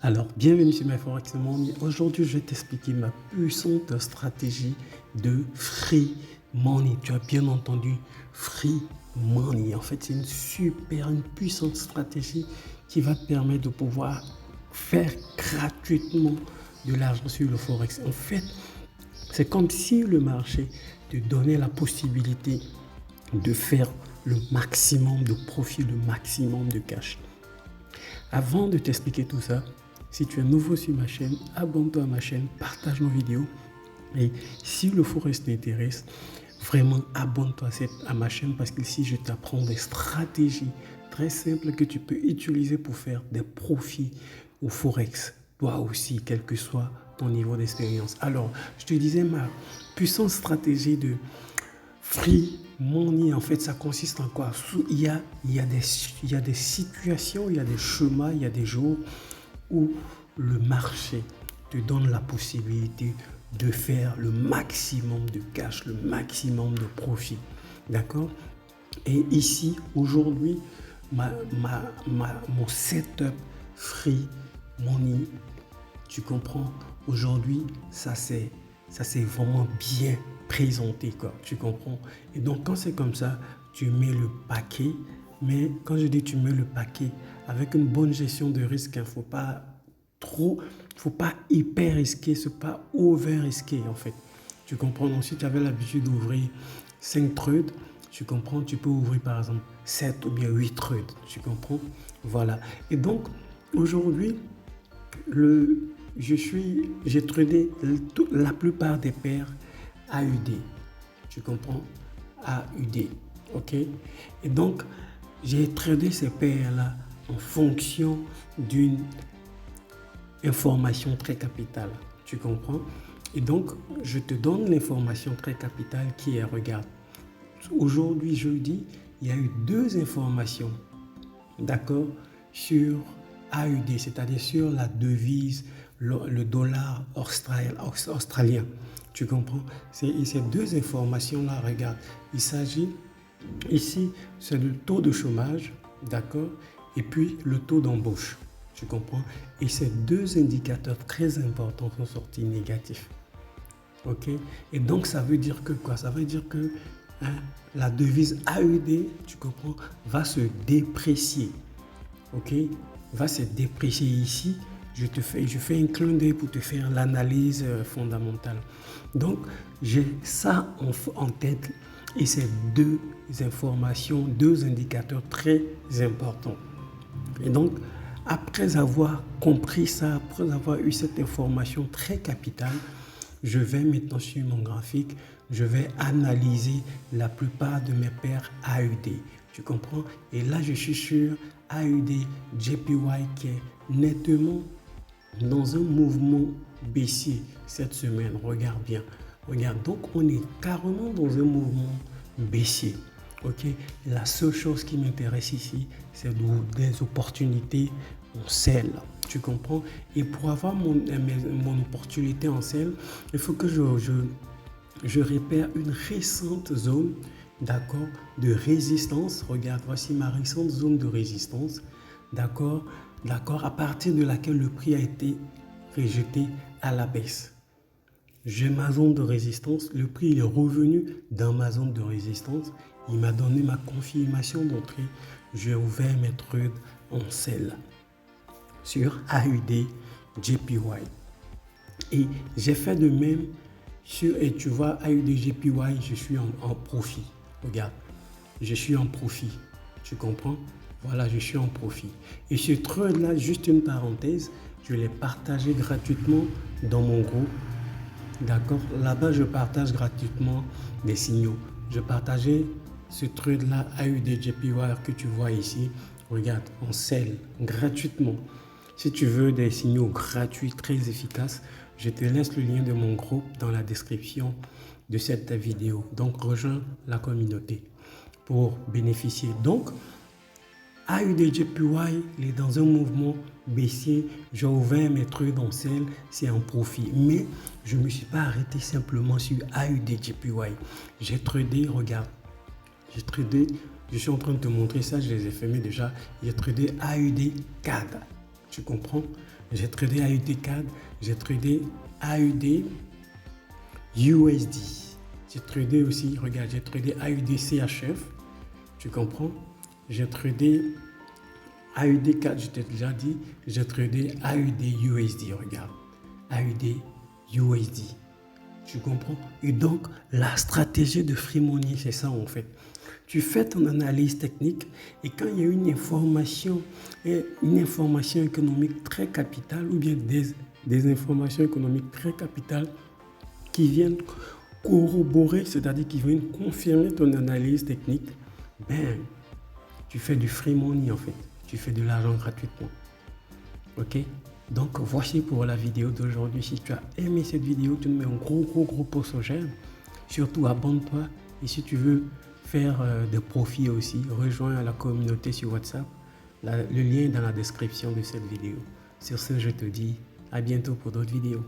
Alors, bienvenue sur MyForex Money. Aujourd'hui, je vais t'expliquer ma puissante stratégie de free money. Tu as bien entendu, free money. En fait, c'est une puissante stratégie qui va te permettre de pouvoir faire gratuitement de l'argent sur le Forex. En fait, c'est comme si le marché te donnait la possibilité de faire le maximum de profit, le maximum de cash. Avant de t'expliquer tout ça, si tu es nouveau sur ma chaîne, abonne-toi à ma chaîne, partage nos vidéos. Et si le Forex t'intéresse, vraiment abonne-toi à ma chaîne parce qu'ici, je t'apprends des stratégies très simples que tu peux utiliser pour faire des profits au Forex. Toi aussi, quel que soit ton niveau d'expérience. Alors, je te disais, ma puissante stratégie de free money, en fait, ça consiste en quoi? Il y a des situations, il y a des chemins, il y a des jours où le marché te donne la possibilité de faire le maximum de cash, le maximum de profit. D'accord? Et ici, aujourd'hui, mon setup free money, tu comprends? Aujourd'hui, ça c'est vraiment bien présenté, quoi. Tu comprends? Et donc, quand c'est comme ça, tu mets le paquet. Mais quand je dis tu mets le paquet, avec une bonne gestion de risque, il ne faut pas hyper risquer, c'est pas over risqué en fait. Tu comprends? Donc si tu avais l'habitude d'ouvrir 5 trades, tu comprends, tu peux ouvrir par exemple 7 ou bien 8 trades. Tu comprends? Voilà. Et donc aujourd'hui, j'ai tradé la plupart des paires AUD. Tu comprends? AUD. Ok? Et donc, j'ai tradé ces paires-là en fonction d'une information très capitale. Tu comprends? Et donc, je te donne l'information très capitale qui est, regarde, aujourd'hui, jeudi, il y a eu 2 informations, d'accord, sur AUD, c'est-à-dire sur la devise, le dollar australien. Tu comprends? Ces 2 informations-là, regarde, il s'agit ici, c'est le taux de chômage, d'accord, et puis le taux d'embauche. Tu comprends? Et ces 2 indicateurs très importants sont sortis négatifs. Ok? Et donc, ça veut dire que quoi? Ça veut dire que la devise AUD, tu comprends, va se déprécier. Ok? Va se déprécier ici. Je fais un clin d'œil pour te faire l'analyse fondamentale. Donc, j'ai ça en tête et ces 2 informations, 2 indicateurs très importants. Et donc, après avoir compris ça, après avoir eu cette information très capitale, je vais maintenant sur mon graphique, je vais analyser la plupart de mes paires AUD. Tu comprends? Et là, je suis sur AUD JPY qui est nettement dans un mouvement baissier cette semaine. Regarde bien. Regarde, donc on est carrément dans un mouvement baissier. Ok, la seule chose qui m'intéresse ici, c'est des opportunités en sell. Tu comprends? Et pour avoir mon opportunité en sell, il faut que je repère une récente zone, d'accord, de résistance. Regarde, voici ma récente zone de résistance, d'accord, à partir de laquelle le prix a été rejeté à la baisse. J'ai ma zone de résistance, le prix il est revenu dans ma zone de résistance, il m'a donné ma confirmation d'entrée, j'ai ouvert mes trades en sell sur AUD JPY. Et j'ai fait de même et tu vois, AUD JPY, je suis en profit. Regarde, je suis en profit. Tu comprends? Voilà, je suis en profit. Et ce trade-là, juste une parenthèse, je l'ai partagé gratuitement dans mon groupe. D'accord? Là-bas, je partage gratuitement des signaux. Je partageais ce trade-là AUD JPY que tu vois ici. Regarde, on sell gratuitement. Si tu veux des signaux gratuits très efficaces, je te laisse le lien de mon groupe dans la description de cette vidéo. Donc, rejoins la communauté pour bénéficier. Donc, AUD JPY, il est dans un mouvement baissier. J'ai ouvert mes trades en sell, c'est en profit. Mais je ne me suis pas arrêté simplement sur AUD JPY. J'ai tradé, regarde, je suis en train de te montrer ça, je les ai fermés déjà. J'ai tradé AUD CAD. Tu comprends? J'ai tradé AUD CAD, j'ai tradé AUD USD. J'ai tradé aussi, regarde, j'ai tradé AUD CHF. Tu comprends? J'ai tradé AUD CAD, je t'ai déjà dit. J'ai tradé AUD USD, regarde. AUD USD. Tu comprends? Et donc, la stratégie de Free Money, c'est ça en fait. Tu fais ton analyse technique et quand il y a une information économique très capitale ou bien des informations économiques très capitales qui viennent corroborer, c'est-à-dire qui viennent confirmer ton analyse technique, ben, tu fais du free money en fait. Tu fais de l'argent gratuitement. Ok? Donc voici pour la vidéo d'aujourd'hui. Si tu as aimé cette vidéo, tu nous mets un gros pouce au j'aime. Surtout abonne-toi. Et si tu veux faire des profits aussi, rejoins la communauté sur WhatsApp. Le lien est dans la description de cette vidéo. Sur ce, je te dis à bientôt pour d'autres vidéos.